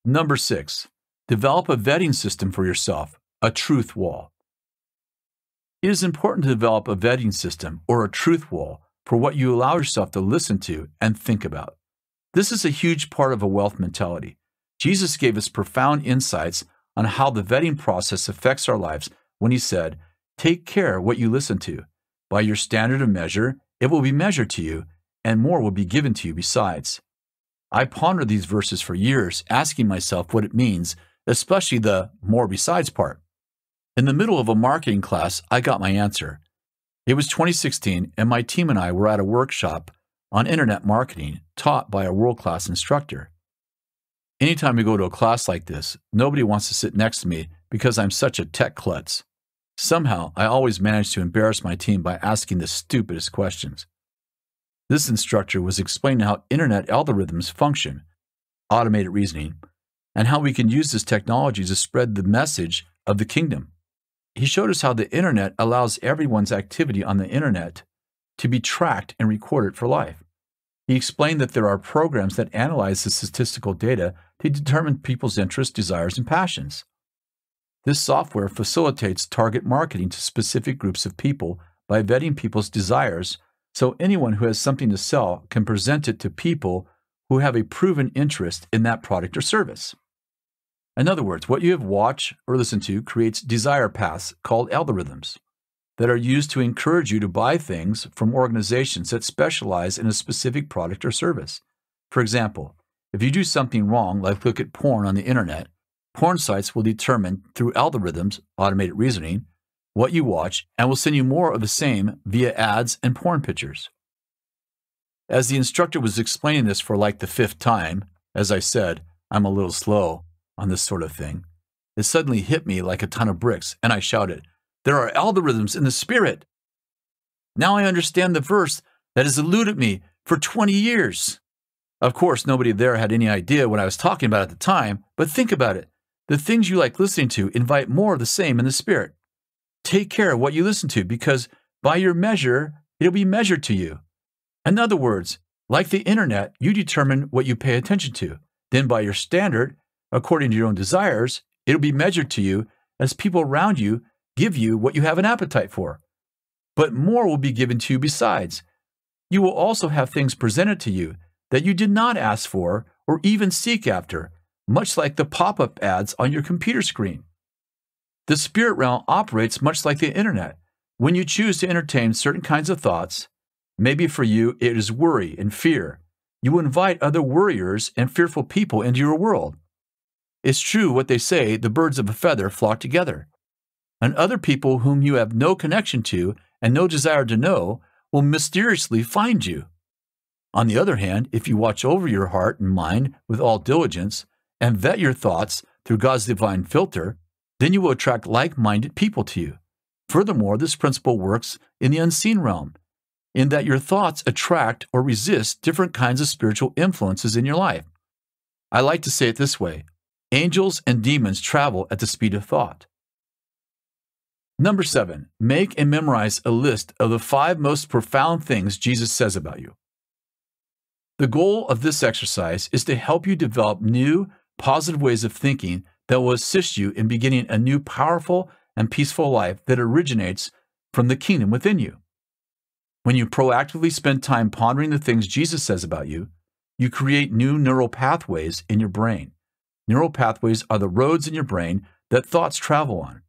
Number 6, develop a vetting system for yourself, a truth wall. It is important to develop a vetting system or a truth wall for what you allow yourself to listen to and think about. This is a huge part of a wealth mentality. Jesus gave us profound insights on how the vetting process affects our lives when he said, "Take care what you listen to. By your standard of measure, it will be measured to you, and more will be given to you besides." I pondered these verses for years, asking myself what it means, especially the "more besides" part. In the middle of a marketing class, I got my answer. It was 2016, and my team and I were at a workshop on internet marketing taught by a world-class instructor. Anytime we go to a class like this, nobody wants to sit next to me because I'm such a tech klutz. Somehow, I always manage to embarrass my team by asking the stupidest questions. This instructor was explaining how internet algorithms function, automated reasoning, and how we can use this technology to spread the message of the kingdom. He showed us how the internet allows everyone's activity on the internet to be tracked and recorded for life. He explained that there are programs that analyze the statistical data to determine people's interests, desires, and passions. This software facilitates target marketing to specific groups of people by vetting people's desires, so anyone who has something to sell can present it to people who have a proven interest in that product or service. In other words, what you have watched or listened to creates desire paths called algorithms that are used to encourage you to buy things from organizations that specialize in a specific product or service. For example, if you do something wrong, like look at porn on the internet, porn sites will determine through algorithms, automated reasoning, what you watch and will send you more of the same via ads and porn pictures. As the instructor was explaining this for like the 5th time, as I said, I'm a little slow on this sort of thing, it suddenly hit me like a ton of bricks, and I shouted, "There are algorithms in the spirit!" Now I understand the verse that has eluded me for 20 years. Of course, nobody there had any idea what I was talking about at the time, but think about it. The things you like listening to invite more of the same in the spirit. Take care of what you listen to, because by your measure, it'll be measured to you. In other words, like the internet, you determine what you pay attention to. Then by your standard, according to your own desires, it'll be measured to you as people around you give you what you have an appetite for. But more will be given to you besides. You will also have things presented to you that you did not ask for or even seek after, much like the pop-up ads on your computer screen. The spirit realm operates much like the internet. When you choose to entertain certain kinds of thoughts, maybe for you it is worry and fear, you will invite other worriers and fearful people into your world. It's true what they say, the birds of a feather flock together. And other people whom you have no connection to and no desire to know will mysteriously find you. On the other hand, if you watch over your heart and mind with all diligence and vet your thoughts through God's divine filter, then you will attract like-minded people to you. Furthermore, this principle works in the unseen realm, in that your thoughts attract or resist different kinds of spiritual influences in your life. I like to say it this way: angels and demons travel at the speed of thought. Number 7, make and memorize a list of the 5 most profound things Jesus says about you. The goal of this exercise is to help you develop new, positive ways of thinking that will assist you in beginning a new, powerful, and peaceful life that originates from the kingdom within you. When you proactively spend time pondering the things Jesus says about you, you create new neural pathways in your brain. Neural pathways are the roads in your brain that thoughts travel on.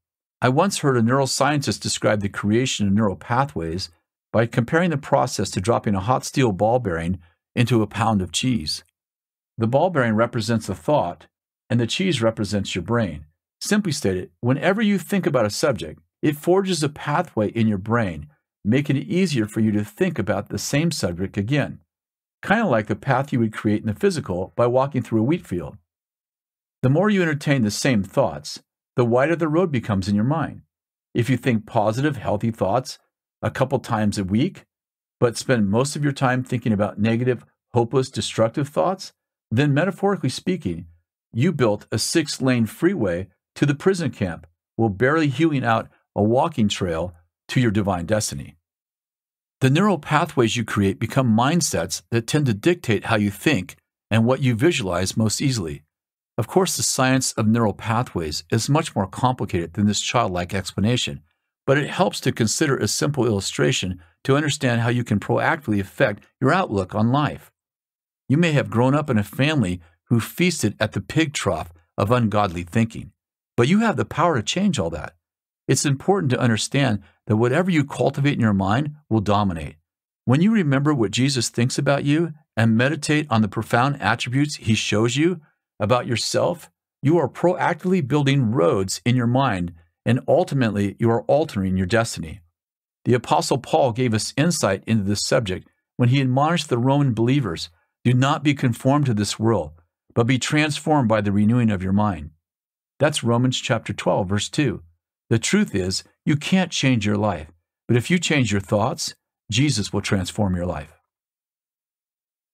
I once heard a neuroscientist describe the creation of neural pathways by comparing the process to dropping a hot steel ball bearing into a pound of cheese. The ball bearing represents the thought, and the cheese represents your brain. Simply stated, whenever you think about a subject, it forges a pathway in your brain, making it easier for you to think about the same subject again, kind of like the path you would create in the physical by walking through a wheat field. The more you entertain the same thoughts, the wider the road becomes in your mind. If you think positive, healthy thoughts a couple times a week, but spend most of your time thinking about negative, hopeless, destructive thoughts, then metaphorically speaking, you built a 6-lane freeway to the prison camp while barely hewing out a walking trail to your divine destiny. The neural pathways you create become mindsets that tend to dictate how you think and what you visualize most easily. Of course, the science of neural pathways is much more complicated than this childlike explanation, but it helps to consider a simple illustration to understand how you can proactively affect your outlook on life. You may have grown up in a family who feasted at the pig trough of ungodly thinking, but you have the power to change all that. It's important to understand that whatever you cultivate in your mind will dominate. When you remember what Jesus thinks about you and meditate on the profound attributes he shows you about yourself, you are proactively building roads in your mind, and ultimately you are altering your destiny. The Apostle Paul gave us insight into this subject when he admonished the Roman believers, "Do not be conformed to this world, but be transformed by the renewing of your mind." That's Romans chapter 12, verse 2. The truth is, you can't change your life, but if you change your thoughts, Jesus will transform your life.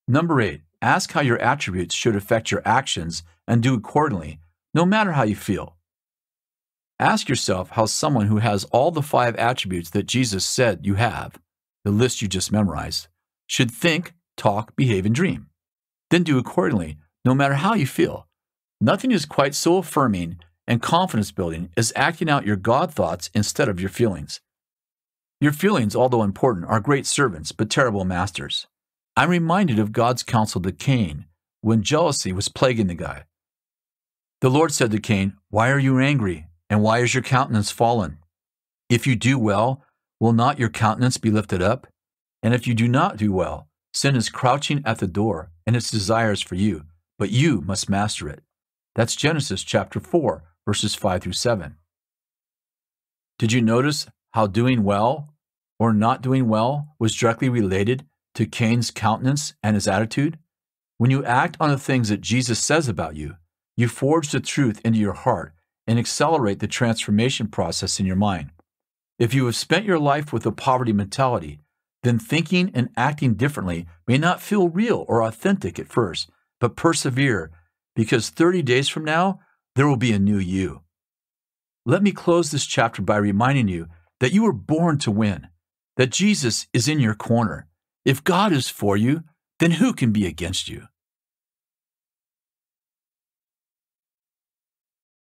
Number 8, ask how your attributes should affect your actions and do accordingly, no matter how you feel. Ask yourself how someone who has all the 5 attributes that Jesus said you have, the list you just memorized, should think, talk, behave, and dream. Then do accordingly, no matter how you feel. Nothing is quite so affirming and confidence-building as acting out your God thoughts instead of your feelings. Your feelings, although important, are great servants, but terrible masters. I'm reminded of God's counsel to Cain when jealousy was plaguing the guy. The Lord said to Cain, "Why are you angry, and why is your countenance fallen? If you do well, will not your countenance be lifted up? And if you do not do well, sin is crouching at the door, and its desires for you, but you must master it." That's Genesis chapter 4, verses 5 through 7. Did you notice how doing well or not doing well was directly related to Cain's countenance and his attitude? When you act on the things that Jesus says about you, you forge the truth into your heart and accelerate the transformation process in your mind. If you have spent your life with a poverty mentality, then thinking and acting differently may not feel real or authentic at first, but persevere, because 30 days from now, there will be a new you. Let me close this chapter by reminding you that you were born to win, that Jesus is in your corner. If God is for you, then who can be against you?